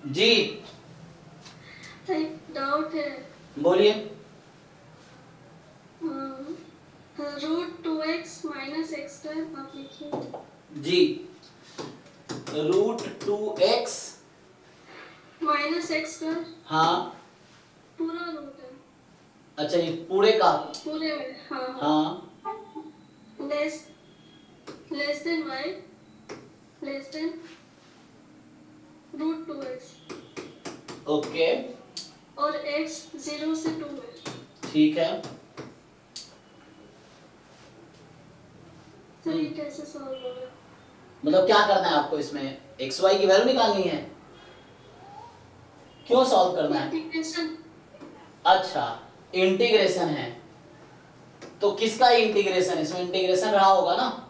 जी एक डाउट है। बोलिए। √2x - x² आप लिखिए। जी √2x -x²। हाँ पूरा रूट है। अच्छा, ये पूरे का। पूरे में, हाँ हाँ। हाँ less less than y less than √2x okay और x 0 से 2 है। ठीक है। सर ये कैसे सॉल्व होगा? मतलब क्या करना है आपको इसमें, एक्स वाई की वैल्यू निकालनी है? क्यों सॉल्व करना है? इंटीग्रेशन। अच्छा इंटीग्रेशन है, तो किसका इंटीग्रेशन? इसमें इंटीग्रेशन रहा होगा ना।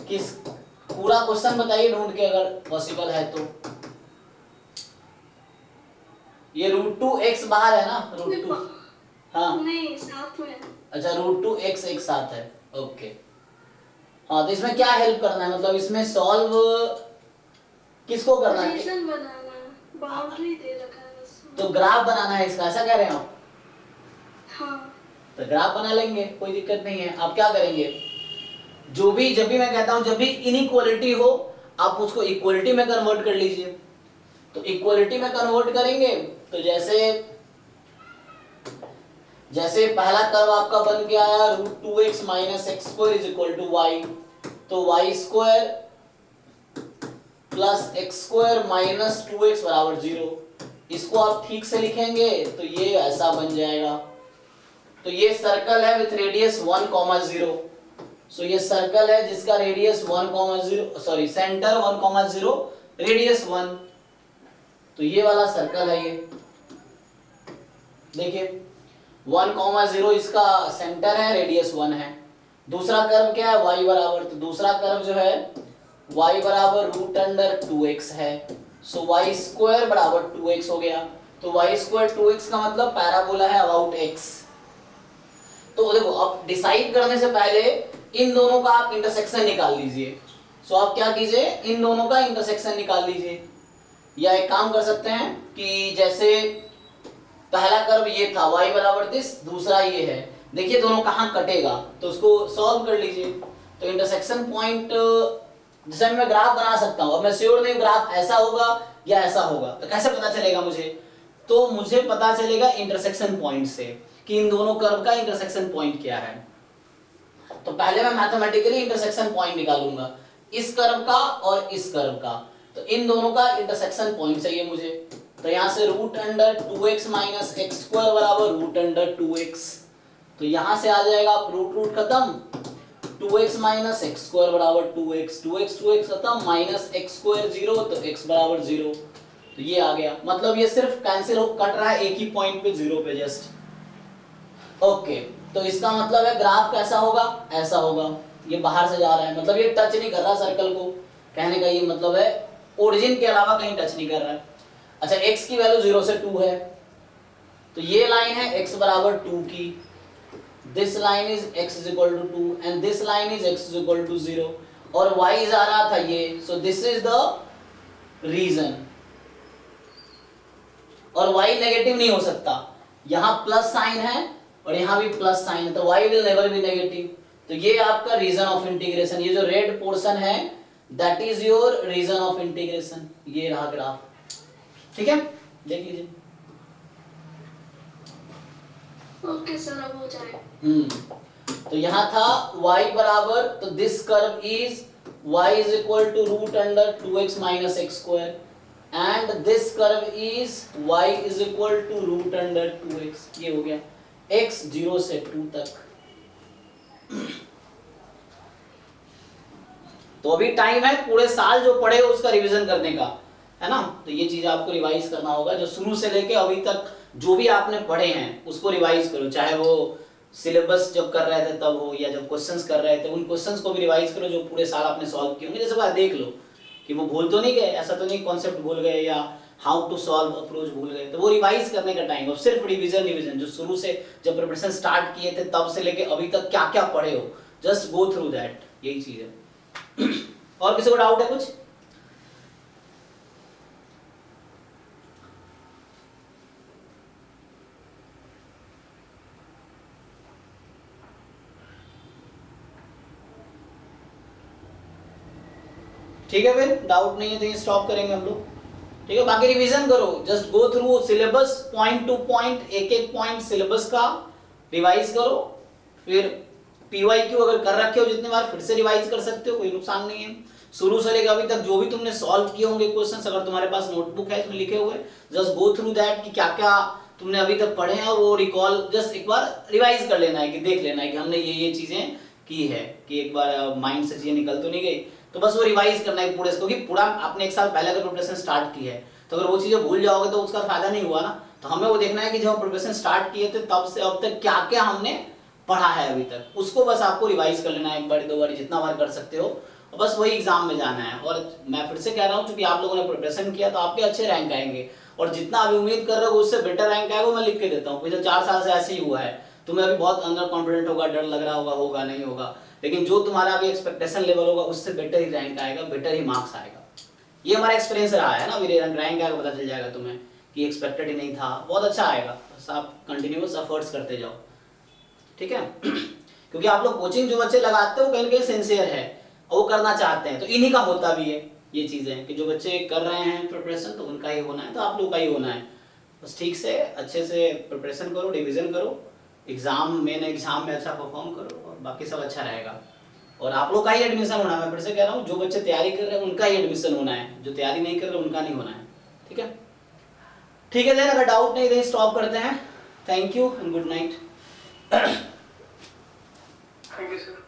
किस, पूरा क्वेश्चन बताइए ढूंढ के अगर पॉसिबल है तो। ये √2x बाहर है ना, √2। हाँ नहीं, साथ में। अच्छा, √2x एक साथ है। ओके हाँ, तो इसमें क्या हेल्प करना है, मतलब इसमें सॉल्व किसको करना है? रीजन बनाना, बाउंड्री दे रखा है उसमें। तो ग्राफ बनाना है इसका, ऐसा कह रहे हैं आप? हाँ। तो ग्राफ बना लेंगे, कोई दिक्कत नहीं है। आप क्या करेंगे, जब भी मैं कहता हूं, जब भी इनइक्वालिटी हो आप उसको इक्वालिटी में कन्वर्ट कर लीजिए। तो इक्वालिटी में कन्वर्ट करेंगे तो जैसे जैसे पहला कर्व आपका बन के आया √2x - x² = y, तो y² प्लस x² - 2x = 0। इसको आप ठीक से लिखेंगे तो ये ऐसा बन जाएगा। तो ये सर्कल है विथ रेडियस 1, 0। सो ये सर्कल है जिसका रेडियस 1, 0, सॉरी सेंटर 1, 0, रेडियस 1। तो ये वाला सर्कल है, ये देखिए 1, 0 इसका सेंटर है, रेडियस 1 है। दूसरा कर्व क्या है, y बराबर, तो दूसरा कर्व जो है y बराबर √2x है। सो y² बराबर 2x हो गया। तो y² 2x का मतलब पैराबोला है अबाउट x। तो देखो, अब डिसाइड करने से पहले इन दोनों का आप इंटरसेक्शन निकाल लीजिए। सो आप क्या कीजिए, इन दोनों का इंटरसेक्शन निकाल लीजिए। या एक काम कर सकते हैं कि जैसे पहला कर्व ये था y बराबर दिस, दूसरा ये है, देखिए दोनों कहाँ कटेगा तो उसको सॉल्व कर लीजिए। तो इंटरसेक्शन पॉइंट, जैसे मैं ग्राफ बना सकता हूँ। अब मैं श्योर नहीं ग्राफ ऐसा होगा या ऐसा होगा, तो कैसे पता चलेगा मुझे? तो मुझे पता चलेगा इंटरसेक्शन पॉइंट से कि इन दोनों कर्व का इंटरसेक्शन पॉइंट क्या है। तो पहले मैं मैथमेटिकली इंटरसेक्शन पॉइंट निकालूंगा, इस कर्व का और इस कर्व का। तो इन दोनों का इंटरसेक्शन पॉइंट चाहिए मुझे। तो यहां से √2x - x² बराबर √2x। तो यहां से आ जाएगा, आप रूट खत्म, 2x - x² बराबर 2x, 2x खत्म, माइनस x² 0, तो x बराबर 0। तो ये आ गया, मतलब ये सिर्फ कैंसिल हो, कट रहा है एक ही पॉइंट पे, 0 पे जस्ट। ओके, तो इसका मतलब है ग्राफ कैसा होगा, ऐसा होगा। ये बाहर से जा रहा है, मतलब ये टच नहीं कर रहा सर्कल को, कहने का ये मतलब है ओरिजिन के अलावा कहीं टच नहीं कर रहा है। अच्छा, x की वैल्यू 0 से 2 है, तो ये लाइन है x बराबर 2 की, this line is x = 2 and this line is x = 0, और y जा रहा था ये, so this is the region. और y नेगेटिव नहीं हो सकता, यहां प्लस साइन है और यहां भी प्लस साइन है, तो y will never be negative. तो ये आपका रीजन ऑफ इंटीग्रेशन, ये जो रेड पोर्शन है that is your region of integration. ये रहा ग्राफ, ठीक है, देख लीजिए। ओके सर, अब हो जाए। तो यहां था y बराबर, तो this curve is y = √2x - x² and this curve is y = √2x। ये हो गया x 0 से 2 तक। तो अभी टाइम है पूरे साल जो पढ़े हो उसका रिवीजन करने का, है ना। तो ये चीज आपको रिवाइज करना होगा, जो शुरू से लेके अभी तक जो भी आपने पढ़े हैं उसको रिवाइज करो, चाहे वो सिलेबस जब कर रहे थे तब हो या जब क्वेश्चंस कर रहे थे उन क्वेश्चंस को भी रिवाइज करो जो पूरे साल आपने सॉल्व किए होंगे। जैसे बार देख लो कि वो भूल तो नहीं गए, ऐसा तो नहीं कॉन्सेप्ट भूल गए या हाउ टू सॉल्व अप्रोच भूल गए, तो वो रिवाइज करने का टाइम। अब सिर्फ रिवीजन जो शुरू से जब प्रिपरेशन स्टार्ट किए थे तब से लेके अभी तक क्या क्या पढ़े हो, जस्ट गो थ्रू दैट, यही चीज है। और किसी को डाउट है कुछ? ठीक है, फिर डाउट नहीं है तो ये स्टॉप करेंगे हम लोग। ठीक है, बाकी रिवीजन करो, just go through syllabus point two point, एक एक पॉइंट सिलेबस का रिवाइज करो। फिर पीवाईक्यू अगर कर रखे हो जितने बार, फिर से रिवाइज कर सकते हो, कोई नुकसान नहीं है। शुरू से लेकर अभी तक जो भी तुमने सॉल्व किए होंगे क्वेश्चंस, अगर तुम्हारे पास नोटबुक है इसमें लिखे हुए, जस्ट गो थ्रू दैट कि क्या क्या तुमने अभी तक पढ़े हैं, वो रिकॉल जस्ट एक बार रिवाइज कर लेना है, कि देख लेना है कि हमने ये चीजें की है, कि एक बार माइंड से चीजें निकल तो नहीं गई, तो बस वो रिवाइज करना है पूरे इसको, कि पूरा आपने एक साल पहले अगर प्रिपरेशन स्टार्ट की है तो अगर वो चीजें भूल जाओगे तो उसका फायदा नहीं हुआ ना। तो हमें वो देखना है कि जब हम प्रिपरेशन स्टार्ट किए थे तब से अब तक क्या क्या हमने पढ़ा है अभी तक, उसको बस आपको रिवाइज कर लेना है, एक बार दो बार जितना बार कर सकते हो, और बस वही एग्जाम में जाना है। और मैं फिर से कह रहा हूँ, क्योंकि आप लोगों ने प्रिपरेशन किया तो आपके अच्छे रैंक आएंगे, और जितना अभी उम्मीद कर रहे हो उससे बेटर रैंक आएगा, मैं लिख के देता हूँ। पिछले 4 साल से ऐसे ही हुआ है। तुम्हें अभी बहुत अंदर कॉन्फिडेंट होगा, डर लग रहा होगा नहीं होगा, लेकिन जो तुम्हारा अभी एक्सपेक्टेशन लेवल होगा उससे बेटर ही रैंक आएगा, बेटर ही मार्क्स आएगा। ये हमारा एक्सपीरियंस रहा है ना, मेरे रैंक आएगा पता चल जाएगा तुम्हें कि एक्सपेक्टेड ही नहीं था, बहुत अच्छा आएगा। बस आप कंटिन्यूअस एफर्ट्स करते जाओ, ठीक है। क्योंकि आप लोग कोचिंग जो बच्चे लगाते हो कहीं ना कहीं सिंसियर है, और वो करना चाहते हैं, तो इन्हीं का होता भी है ये चीजें, कि जो बच्चे कर रहे हैं प्रिपरेशन तो उनका ही होना है, तो आप लोग का ही होना है। बस ठीक से अच्छे से प्रिपरेशन करो, रिविजन करो, एग्जाम मेन एग्जाम में अच्छा परफॉर्म करो, और बाकी सब अच्छा रहेगा। और आप लोग का ही एडमिशन होना है, मैं फिर से कह रहा हूँ, जो बच्चे तैयारी कर रहे हैं उनका ही एडमिशन होना है, जो तैयारी नहीं कर रहे उनका नहीं होना है। ठीक है, ठीक है, अगर डाउट नहीं तो स्टॉप करते हैं। Thank you and good night. Thank you sir.